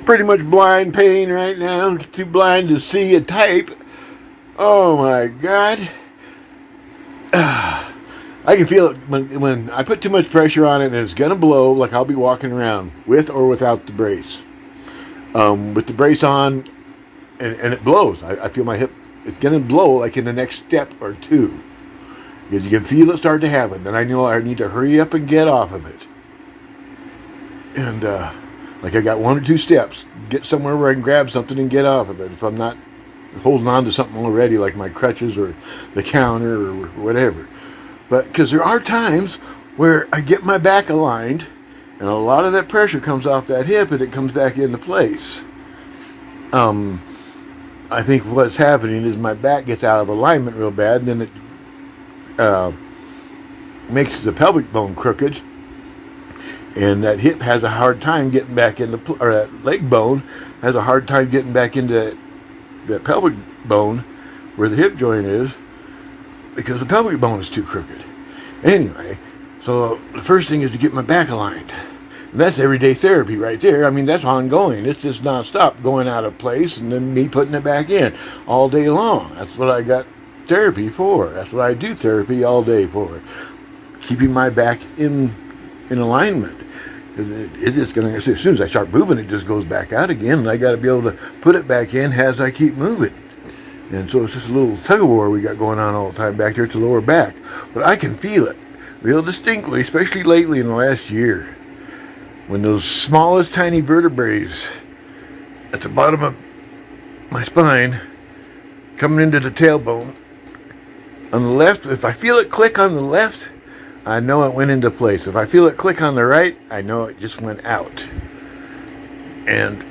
pretty much blind pain right now. Too blind to see a type. Oh my God. I can feel it when I put too much pressure on it and it's going to blow, like I'll be walking around with or without the brace. With the brace on, and it blows. I feel my hip, it's going to blow like in the next step or two. Because you can feel it start to happen. And I know I need to hurry up and get off of it. And like I got 1 or 2 steps. Get somewhere where I can grab something and get off of it. If I'm not holding on to something already, like my crutches or the counter or whatever. But because there are times where I get my back aligned, and a lot of that pressure comes off that hip, and it comes back into place. I think what's happening is my back gets out of alignment real bad, and then it makes the pelvic bone crooked, and that hip has a hard time getting back into, or that leg bone has a hard time getting back into that pelvic bone where the hip joint is, because the pelvic bone is too crooked. Anyway, so the first thing is to get my back aligned. And that's everyday therapy right there. I mean, that's ongoing. It's just nonstop, going out of place and then me putting it back in all day long. That's what I got therapy for. That's what I do therapy all day for. Keeping my back in alignment. It's just going to, as soon as I start moving, it just goes back out again. And I got to be able to put it back in as I keep moving. And so it's just a little tug of war we got going on all the time back there at the lower back. But I can feel it real distinctly, especially lately in the last year, when those smallest tiny vertebrae at the bottom of my spine coming into the tailbone on the left, if I feel it click on the left, I know it went into place. If I feel it click on the right, I know it just went out. And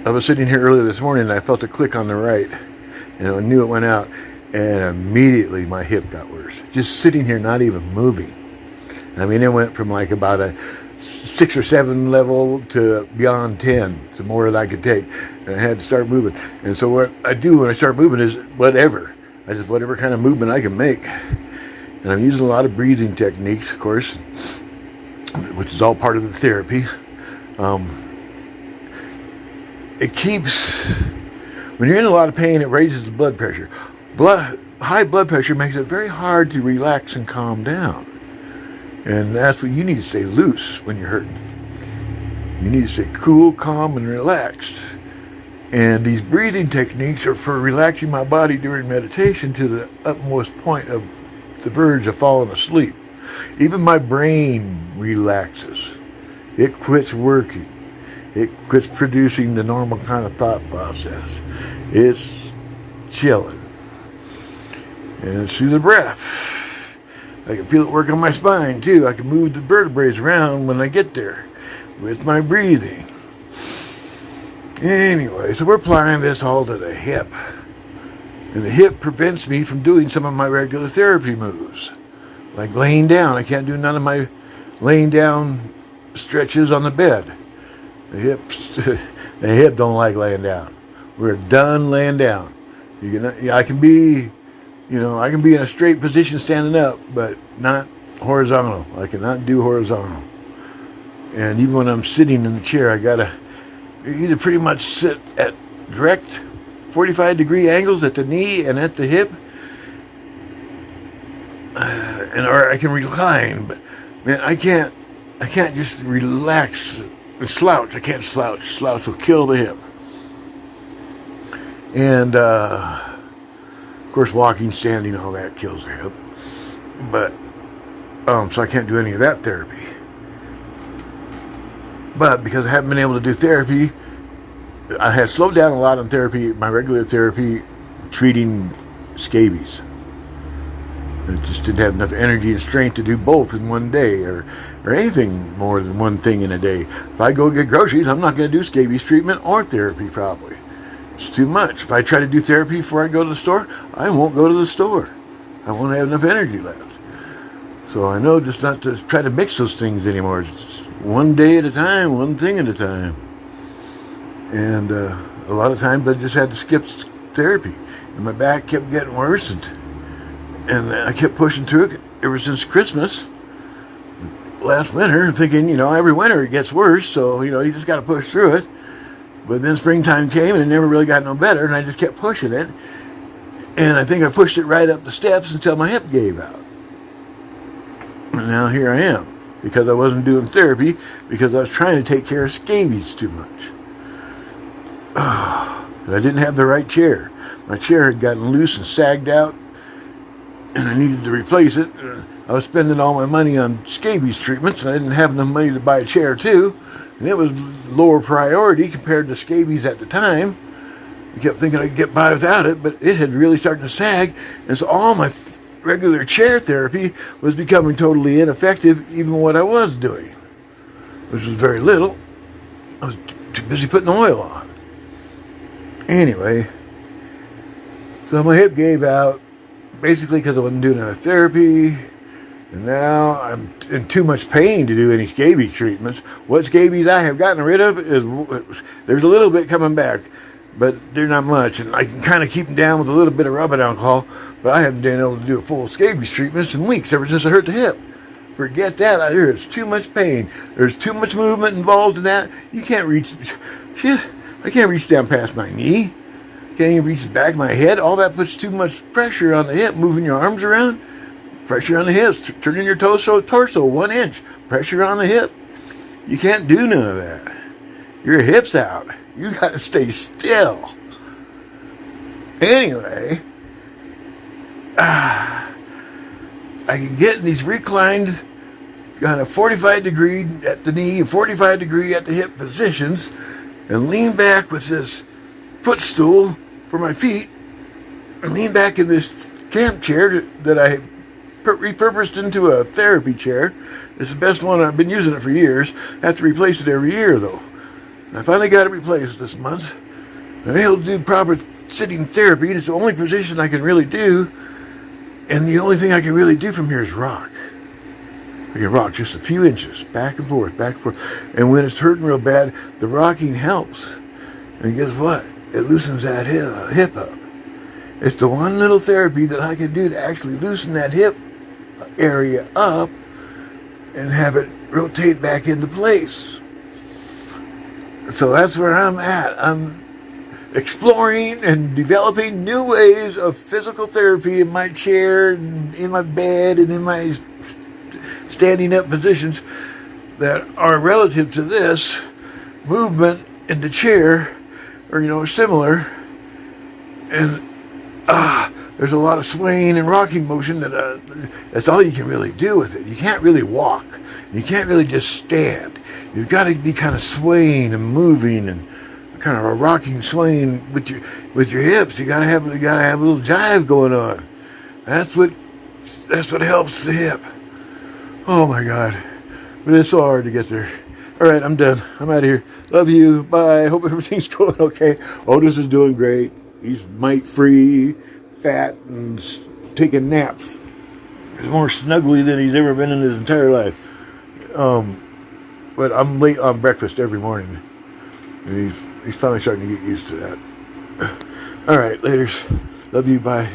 I was sitting here earlier this morning and I felt a click on the right, and I knew it went out, and immediately my hip got worse. Just sitting here, not even moving. I mean, it went from like about a 6 or 7 level to beyond 10. It's more than I could take, and I had to start moving. And so what I do when I start moving is whatever. I just whatever kind of movement I can make. And I'm using a lot of breathing techniques, of course, which is all part of the therapy. It keeps, when you're in a lot of pain, it raises the blood pressure. High blood pressure makes it very hard to relax and calm down. And that's what you need to stay loose when you're hurting. You need to stay cool, calm, and relaxed. And these breathing techniques are for relaxing my body during meditation to the utmost point of the verge of falling asleep. Even my brain relaxes. It quits working. It quits producing the normal kind of thought process. It's chilling. And it's through the breath. I can feel it work on my spine too. I can move the vertebrae around when I get there with my breathing. Anyway, so we're applying this all to the hip. And the hip prevents me from doing some of my regular therapy moves. Like laying down. I can't do none of my laying down stretches on the bed. The hip don't like laying down. We're done laying down. I can be in a straight position standing up, but not horizontal. I cannot do horizontal. And even when I'm sitting in the chair, I gotta either pretty much sit at direct 45-degree angles at the knee and at the hip, or I can recline. But man, I can't just relax. Slouch. I can't slouch. Slouch will kill the hip. And, of course, walking, standing, all that kills the hip. But, so I can't do any of that therapy. But because I haven't been able to do therapy, I had slowed down a lot on therapy, my regular therapy, treating scabies. I just didn't have enough energy and strength to do both in one day, or anything more than one thing in a day. If I go get groceries, I'm not going to do scabies treatment or therapy probably. It's too much. If I try to do therapy before I go to the store, I won't go to the store. I won't have enough energy left. So I know just not to try to mix those things anymore. It's one day at a time, one thing at a time. And a lot of times I just had to skip therapy. And my back kept getting worse, and I kept pushing through it ever since Christmas. last winter thinking, every winter it gets worse, so, you just got to push through it. But then springtime came and it never really got no better, and I just kept pushing it. And I think I pushed it right up the steps until my hip gave out. And now here I am, because I wasn't doing therapy, because I was trying to take care of scabies too much. And I didn't have the right chair. My chair had gotten loose and sagged out, and I needed to replace it. I was spending all my money on scabies treatments, and I didn't have enough money to buy a chair too. And it was lower priority compared to scabies at the time. I kept thinking I could get by without it, but it had really started to sag. And so all my regular chair therapy was becoming totally ineffective, even what I was doing, which was very little. I was too busy putting oil on. Anyway, so my hip gave out, basically because I wasn't doing enough therapy. And now I'm in too much pain to do any scabies treatments. What scabies I have gotten rid of is, there's a little bit coming back, but they're not much. And I can kind of keep them down with a little bit of rubbing alcohol, but I haven't been able to do a full scabies treatment in weeks, ever since I hurt the hip. Forget that. There is too much pain. There's too much movement involved in that. You can't reach, I can't reach down past my knee. Can't even reach the back of my head. All that puts too much pressure on the hip, moving your arms around. Pressure on the hips, turning your torso 1 inch. Pressure on the hip. You can't do none of that. Your hip's out. You got to stay still. Anyway, I can get in these reclined, kind of 45 degree at the knee and 45 degree at the hip positions, and lean back with this footstool for my feet, and lean back in this camp chair that I repurposed into a therapy chair. It's the best one. I've been using it for years. I have to replace it every year, though. I finally got it replaced this month. I'm able to do proper sitting therapy, and it's the only position I can really do. And the only thing I can really do from here is rock. I can rock just a few inches, back and forth, back and forth. And when it's hurting real bad, the rocking helps. And guess what? It loosens that hip up. It's the one little therapy that I can do to actually loosen that hip area up and have it rotate back into place. So that's where I'm at. I'm exploring and developing new ways of physical therapy in my chair, and in my bed, and in my standing up positions that are relative to this movement in the chair, or similar. And there's a lot of swaying and rocking motion that's all you can really do with it. You can't really walk. You can't really just stand. You've got to be kind of swaying and moving and kind of a rocking, swaying with your hips. You got to have a little jive going on. That's what helps the hip. Oh my God, but it's so hard to get there. All right, I'm done. I'm out of here. Love you. Bye. Hope everything's going okay. Otis is doing great. He's mite-free, fat, and taking naps. He's more snuggly than he's ever been in his entire life. But I'm late on breakfast every morning. And he's finally starting to get used to that. All right, laters. Love you. Bye.